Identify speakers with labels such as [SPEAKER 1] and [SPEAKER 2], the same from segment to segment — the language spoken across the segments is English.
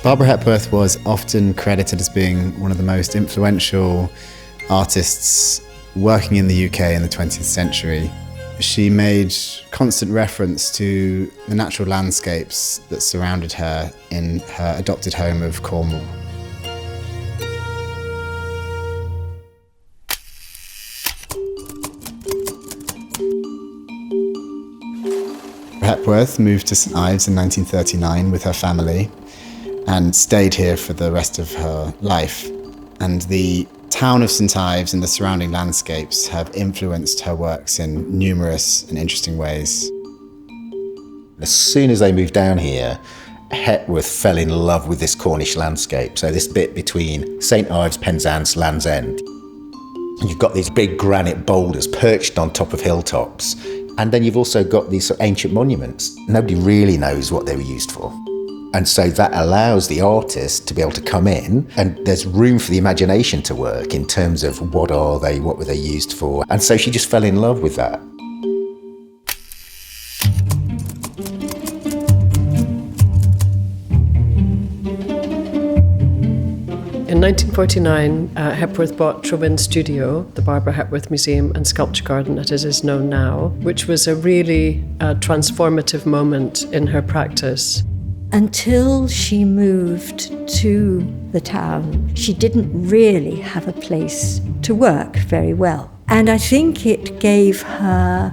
[SPEAKER 1] Barbara Hepworth was often credited as being one of the most influential artists working in the UK in the 20th century. She made constant reference to the natural landscapes that surrounded her in her adopted home of Cornwall. Hepworth moved to St Ives in 1939 with her family and stayed here for the rest of her life. And the town of St Ives and the surrounding landscapes have influenced her works in numerous and interesting ways.
[SPEAKER 2] As soon as they moved down here, Hepworth fell in love with this Cornish landscape. So this bit between St Ives, Penzance, Land's End. You've got these big granite boulders perched on top of hilltops. And then you've also got these sort of ancient monuments. Nobody really knows what they were used for. And so that allows the artist to be able to come in, and there's room for the imagination to work in terms of what are they, what were they used for. And so she just fell in love with that.
[SPEAKER 3] In 1949, Hepworth bought Trewin Studio, the Barbara Hepworth Museum and Sculpture Garden as it is known now, which was a really transformative moment in her practice.
[SPEAKER 4] Until she moved to the town, she didn't really have a place to work very well. And I think it gave her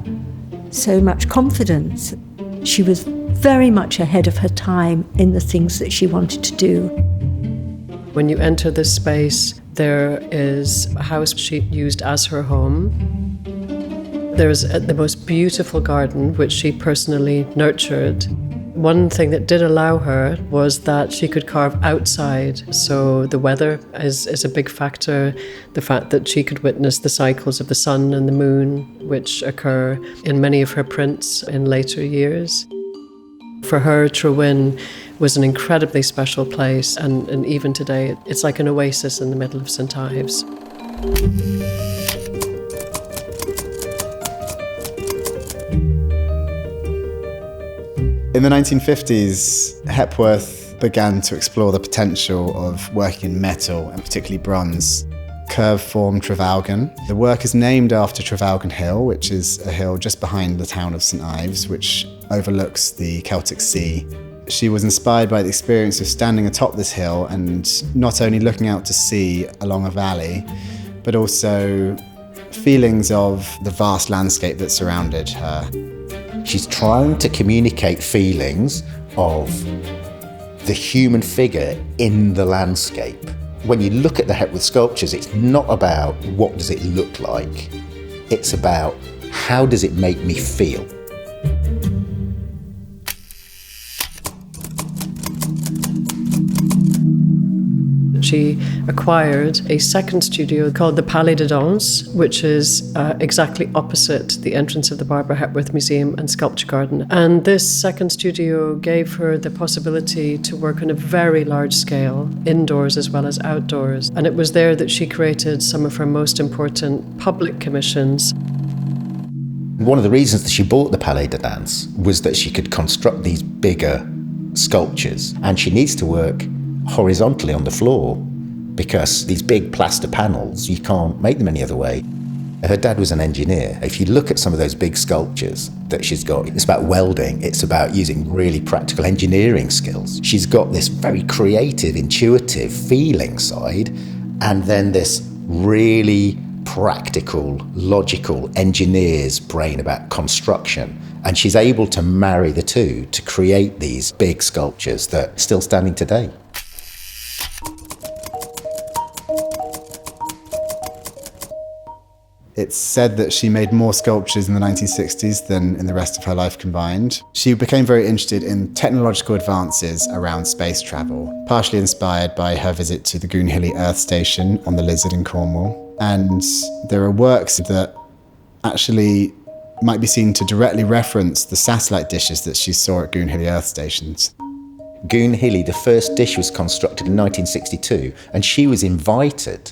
[SPEAKER 4] so much confidence. She was very much ahead of her time in the things that she wanted to do.
[SPEAKER 3] When you enter this space, there is a house she used as her home. There's the most beautiful garden, which she personally nurtured. One thing that did allow her was that she could carve outside. So the weather is a big factor. The fact that she could witness the cycles of the sun and the moon, which occur in many of her prints in later years. For her, Trewin was an incredibly special place, and even today, it's like an oasis in the middle of St Ives.
[SPEAKER 1] In the 1950s, Hepworth began to explore the potential of working in metal, and particularly bronze. Curve-formed Trafalgar. The work is named after Trafalgar Hill, which is a hill just behind the town of St Ives, which overlooks the Celtic Sea. She was inspired by the experience of standing atop this hill and not only looking out to sea along a valley, but also feelings of the vast landscape that surrounded her.
[SPEAKER 2] She's trying to communicate feelings of the human figure in the landscape. When you look at the Hepworth sculptures, it's not about what does it look like, it's about how does it make me feel.
[SPEAKER 3] She acquired a second studio called the Palais de Danse, which is exactly opposite the entrance of the Barbara Hepworth Museum and Sculpture Garden. And this second studio gave her the possibility to work on a very large scale, indoors as well as outdoors. And it was there that she created some of her most important public commissions.
[SPEAKER 2] One of the reasons that she bought the Palais de Danse was that she could construct these bigger sculptures, and she needs to work horizontally on the floor because these big plaster panels, you can't make them any other way. Her dad was an engineer. If you look at some of those big sculptures that she's got, it's about welding, it's about using really practical engineering skills. She's got this very creative, intuitive feeling side, and then this really practical, logical engineer's brain about construction. And she's able to marry the two to create these big sculptures that are still standing today.
[SPEAKER 1] It's said that she made more sculptures in the 1960s than in the rest of her life combined. She became very interested in technological advances around space travel, partially inspired by her visit to the Goonhilly Earth Station on the Lizard in Cornwall. And there are works that actually might be seen to directly reference the satellite dishes that she saw at Goonhilly Earth Stations.
[SPEAKER 2] Goonhilly, the first dish was constructed in 1962, and she was invited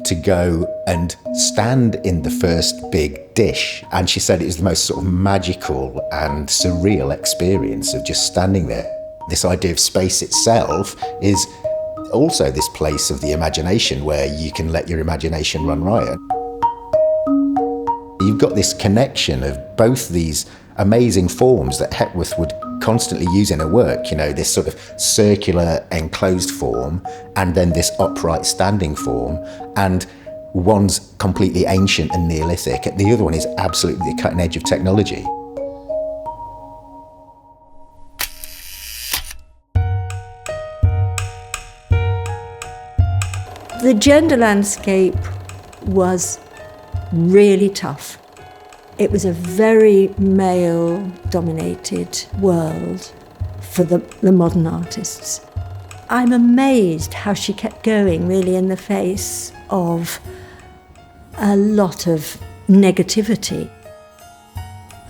[SPEAKER 2] to go and stand in the first big dish. And she said it was the most sort of magical and surreal experience of just standing there. This idea of space itself is also this place of the imagination where you can let your imagination run riot. You've got this connection of both these amazing forms that Hepworth would constantly use in her work, you know, this sort of circular enclosed form and then this upright standing form, and one's completely ancient and Neolithic, and the other one is absolutely the cutting edge of technology.
[SPEAKER 4] The gender landscape was really tough. It was a very male-dominated world for the modern artists. I'm amazed how she kept going, really, in the face of a lot of negativity.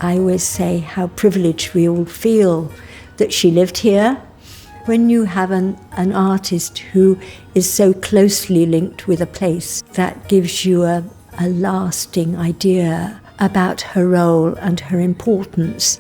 [SPEAKER 4] I always say how privileged we all feel that she lived here. When you have an artist who is so closely linked with a place, that gives you a lasting idea about her role and her importance.